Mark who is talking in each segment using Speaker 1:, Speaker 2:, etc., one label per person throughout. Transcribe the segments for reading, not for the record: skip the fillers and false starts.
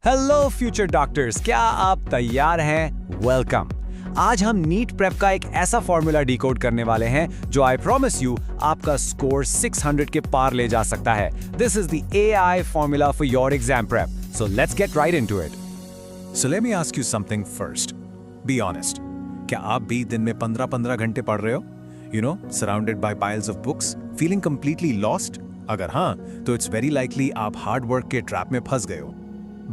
Speaker 1: Hello future doctors, क्या आप तैयार हैं? वेलकम। आज हम नीट प्रेप का एक ऐसा फॉर्मूला डिकोड करने वाले हैं जो आई प्रॉमिस यू आपका स्कोर 600 के पार ले जा सकता है। This is the AI formula for your exam prep, so let's get right into it.
Speaker 2: So let me ask you something first. Be honest. क्या आप भी दिन में 15-15 घंटे पढ़ रहे हो? You know, surrounded by piles of books, feeling completely lost? अगर हाँ, तो it's very likely आप hard work के trap में फंस गए हो।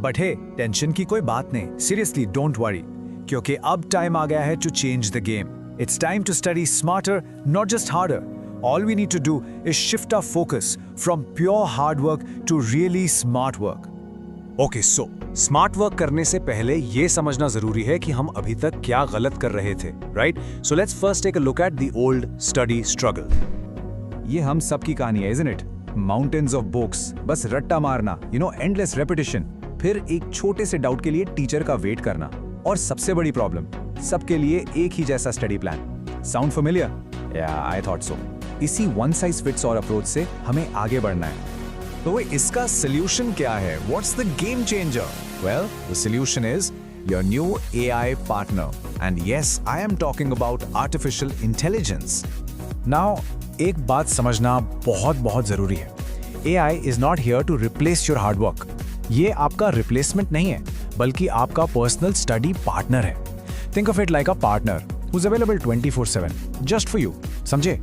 Speaker 1: बट हे, टेंशन की कोई बात नहीं। सीरियसली डोंट वरी, क्योंकि अब टाइम आ गया है to change the game. It's time to study smarter, not just harder. All we need to do is shift our focus from pure hard work to really smart work. Okay, so smart work करने से पहले ये समझना जरूरी है कि हम अभी तक क्या गलत कर रहे थे, right? So let's first take a look at the old study struggle. ये हम सबकी कहानी है, isn't it? Mountains of books, बस रट्टा मारना, एंडलेस रेपिटेशन, फिर एक छोटे से डाउट के लिए टीचर का वेट करना, और सबसे बड़ी प्रॉब्लम, सबके लिए एक ही जैसा स्टडी प्लान। Sound familiar? या आई थॉट सो। इसी one size fits all approach से हमें आगे बढ़ना है। तो इसका सोल्यूशन क्या है? What's the game changer? Well, the solution is your new AI partner, and yes, I am talking about artificial intelligence. Now, एक बात समझना बहुत जरूरी है। AI is not here to replace your hard work. ये आपका रिप्लेसमेंट नहीं है, बल्कि आपका पर्सनल स्टडी पार्टनर है। Think of it like a partner who is available 24/7 just for you. समझे?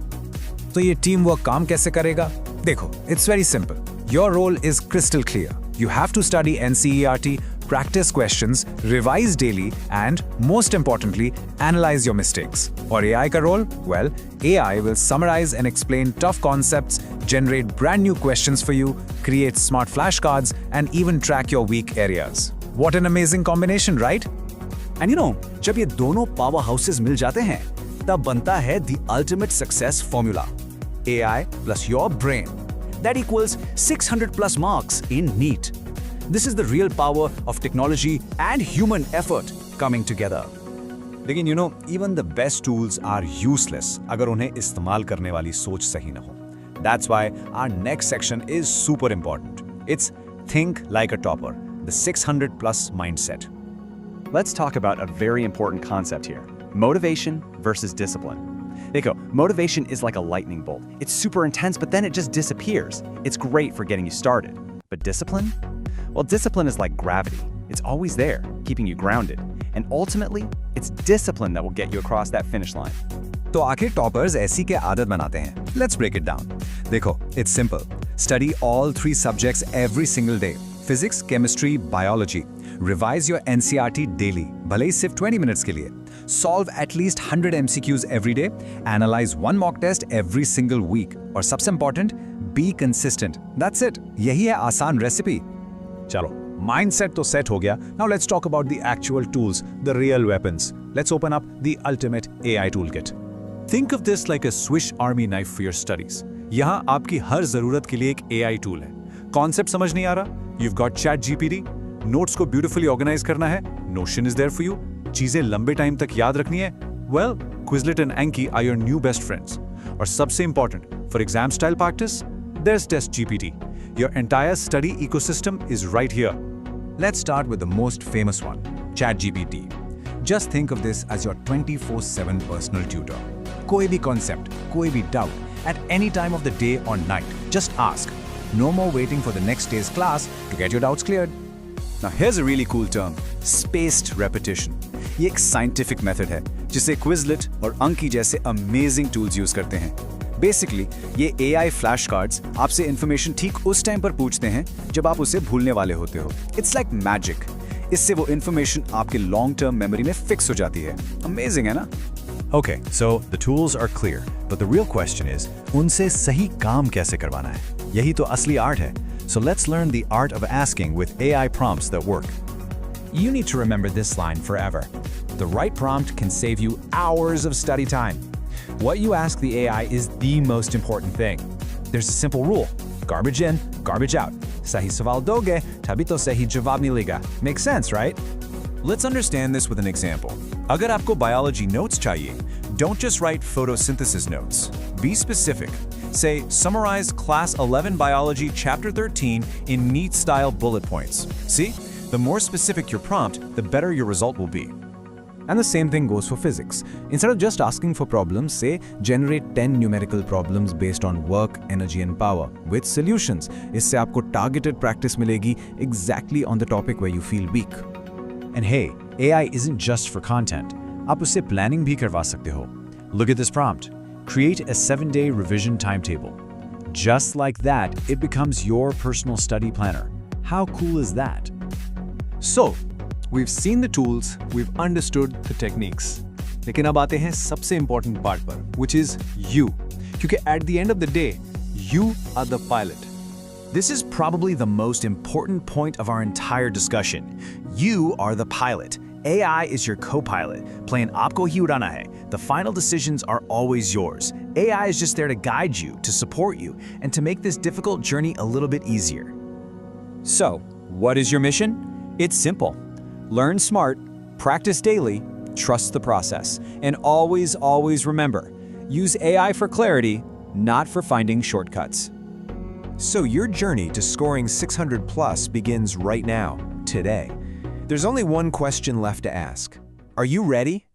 Speaker 1: तो ये टीम वर्क काम कैसे करेगा? देखो, it's very simple. Your role is crystal clear. You have to study NCERT, practice questions, revise daily, and most importantly, analyze your mistakes. Or AI ka role? Well, AI will summarize and explain tough concepts, generate brand new questions for you, create smart flashcards, and even track your weak areas. What an amazing combination, right? And जब ये दोनों power houses मिल जाते हैं, तब बनता है the ultimate success formula. AI plus your brain. That equals 600 plus marks in NEET. This is the real power of technology and human effort coming together. लेकिन even the best tools are useless अगर उन्हें इस्तेमाल करने वाली सोच सही न हो. That's why our next section is super important. It's think like a topper, the 600 plus mindset.
Speaker 3: Let's talk about a very important concept here. Motivation versus discipline. Dekho, motivation is like a lightning bolt. It's super intense, but then it just disappears. It's great for getting you started. But discipline? Well, discipline is like gravity. It's always there, keeping you grounded. And ultimately, it's discipline that will get you across that finish line.
Speaker 1: तो आखिर toppers ऐसी क्या आदत बनाते हैं? Let's break it down. देखो, it's simple. Study all 3 subjects every single day. Physics, chemistry, biology. Revise your NCERT daily, भले ही सिर्फ 20 minutes के लिए. Solve at least 100 MCQs every day. Analyze 1 mock test every single week. और सबसे important, be consistent. That's it. यही है आसान recipe. चलो, माइंडसेट तो सेट हो गया। Now let's talk about the actual tools, the real weapons. Let's open up the ultimate AI toolkit. Think of this like a Swiss army knife for your studies. यहाँ आपकी हर जरूरत के लिए एक एआई टूल है। Concept समझ नहीं आ रहा? You've got ChatGPT. नोट्स को ब्यूटीफुली ऑर्गेनाइज करना है? Notion is there for you. चीजें लंबे टाइम तक याद रखनी है? Well, Quizlet and Anki are your new best friends. और सबसे important, for exam style practice, there's TestGPT. Your entire study ecosystem is right here. Let's start with the most famous one, ChatGPT. Just think of this as your 24/7 personal tutor. कोई भी concept, कोई भी doubt, at any time of the day or night, just ask. No more waiting for the next day's class to get your doubts cleared. Now here's a really cool term, spaced repetition. ये एक scientific method है, जिसे Quizlet और Anki जैसे amazing tools use करते हैं. Basically ये AI flash cards आपसे इंफॉर्मेशन ठीक उस टाइम पर पूछते हैं जब आप उसे भूलने वाले होते हो। It's like magic. इससे वो इंफॉर्मेशन आपके लॉन्ग टर्म मेमोरी में फिक्स हो जाती है। अमेजिंग है ना?
Speaker 2: Okay, so the tools are clear, but the real question is, उनसे सही काम कैसे करवाना है? यही तो असली आर्ट है. So let's learn the art of asking with AI prompts that work.
Speaker 1: You need to remember this line forever. The right prompt can save you hours of study time. What you ask the AI is the most important thing. There's a simple rule. Garbage in, garbage out. Sahi sawal doge, tabhi to sahi jawab milega. Makes sense, right?
Speaker 2: Let's understand this with an example. अगर आपको biology notes चाहिए, don't just write photosynthesis notes. Be specific. Say, summarize Class 11 Biology Chapter 13 in neat style bullet points. See? The more specific your prompt, the better your result will be. And the same thing goes for physics. Instead of just asking for problems, say, generate 10 numerical problems based on work, energy and power with solutions. इससे आपको targeted practice मिलेगी exactly on the topic where you feel weak.
Speaker 1: And hey, AI isn't just for content. आप उससे planning भी करवा सकते हो. Look at this prompt. Create a 7-day revision timetable. Just like that, it becomes your personal study planner. How cool is that?
Speaker 2: So, we've seen the tools, we've understood the techniques. लेकिन अब आते हैं सबसे important part पर, which is you. क्योंकि at the end of the day, you are the pilot.
Speaker 1: This is probably the most important point of our entire discussion. You are the pilot. AI is your co-pilot. Plane aapko hi udana hai. The final decisions are always yours. AI is just there to guide you, to support you, and to make this difficult journey a little bit easier.
Speaker 4: So, what is your mission? It's simple. Learn smart, practice daily, trust the process, and always remember, use AI for clarity, not for finding shortcuts.
Speaker 2: So your journey to scoring 600 plus begins right now, today. There's only one question left to ask. Are you ready?